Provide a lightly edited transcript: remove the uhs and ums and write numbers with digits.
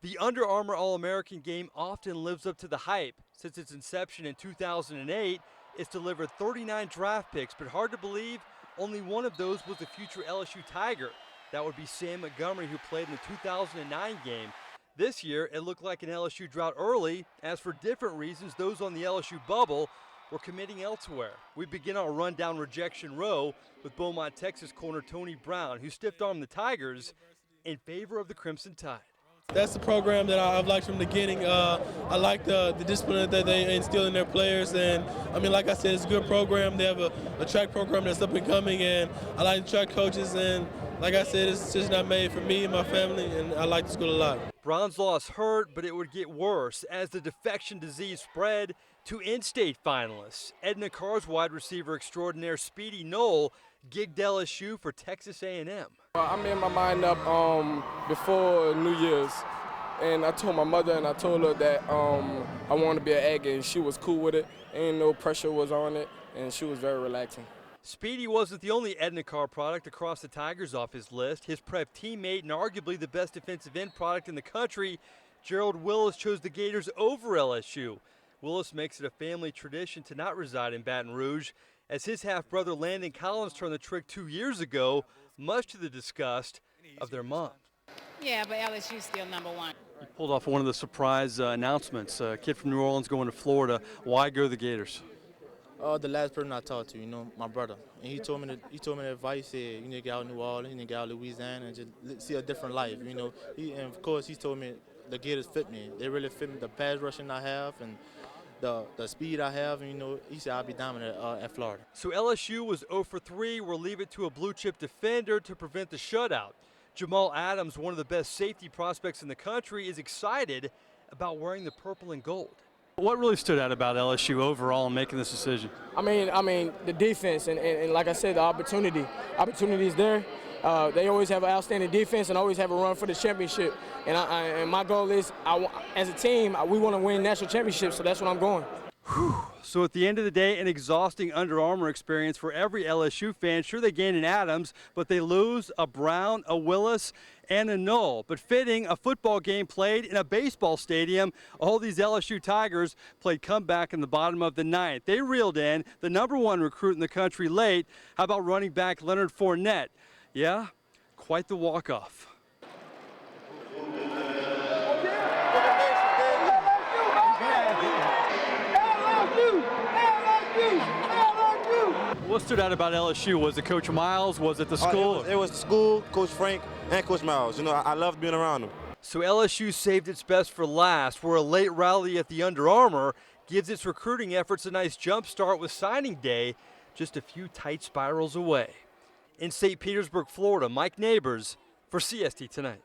The Under Armour All-American game often lives up to the hype. Since its inception in 2008, it's delivered 39 draft picks, but hard to believe only one of those was the future LSU Tiger. That would be Sam Montgomery, who played in the 2009 game. This year, it looked like an LSU drought early, as for different reasons, those on the LSU bubble were committing elsewhere. We begin our run down rejection row with Beaumont, Texas corner Tony Brown, who stiff-armed the Tigers in favor of the Crimson Tide. That's the program that I've liked from the beginning. I like the discipline that they instill in their players, and I mean, like I said, it's a good program. They have a track program that's up and coming, and I like the track coaches, and like I said, it's just not made for me and my family, and I like the school a lot. Brown's loss hurt, but it would get worse as the defection disease spread to in-state finalists. Edna Carr's wide receiver extraordinaire Speedy Knoll gigged LSU for Texas A&M. I made my mind up before New Year's, and I told my mother and I told her that I wanted to be an Aggie, and she was cool with it. Ain't no pressure was on it, and she was very relaxing. Speedy wasn't the only Edna Carr product across the Tigers off his list. His prep teammate and arguably the best defensive end product in the country, Gerald Willis, chose the Gators over LSU. Willis makes it a family tradition to not reside in Baton Rouge, as his half-brother Landon Collins turned the trick 2 years ago, much to the disgust of their mom. Yeah, but LSU's still number one. You pulled off one of the surprise announcements. A kid from New Orleans going to Florida. Why go to the Gators? The last person I talked to, my brother, and he told me the advice. Said you need to get out of New Orleans, you need to get out of Louisiana, and just see a different life. And of course he told me the Gators fit me. They really fit me. The pass rushing I have and the speed I have, and he said I'll be dominant at Florida. So LSU was 0 for 3. We'll leave it to a blue chip defender to prevent the shutout. Jamal Adams, one of the best safety prospects in the country, is excited about wearing the purple and gold. What really stood out about LSU overall in making this decision? I mean the defense, and like I said, the opportunity is there. They always have an outstanding defense and always have a run for the championship. And my goal is, as a team, we want to win national championships, so that's what I'm going. So at the end of the day, an exhausting Under Armour experience for every LSU fan. Sure, they gain an Adams, but they lose a Brown, a Willis, and a Knoll. But fitting, a football game played in a baseball stadium. All these LSU Tigers played comeback in the bottom of the ninth. They reeled in the #1 recruit in the country late. How about running back Leonard Fournette? Yeah, quite the walk-off. What stood out about LSU? Was it Coach Miles? Was it the school? It was the school, Coach Frank, and Coach Miles. I loved being around them. So LSU saved its best for last, where a late rally at the Under Armour gives its recruiting efforts a nice jump start with signing day just a few tight spirals away. In St. Petersburg, Florida, Mike Nabors for CST Tonight.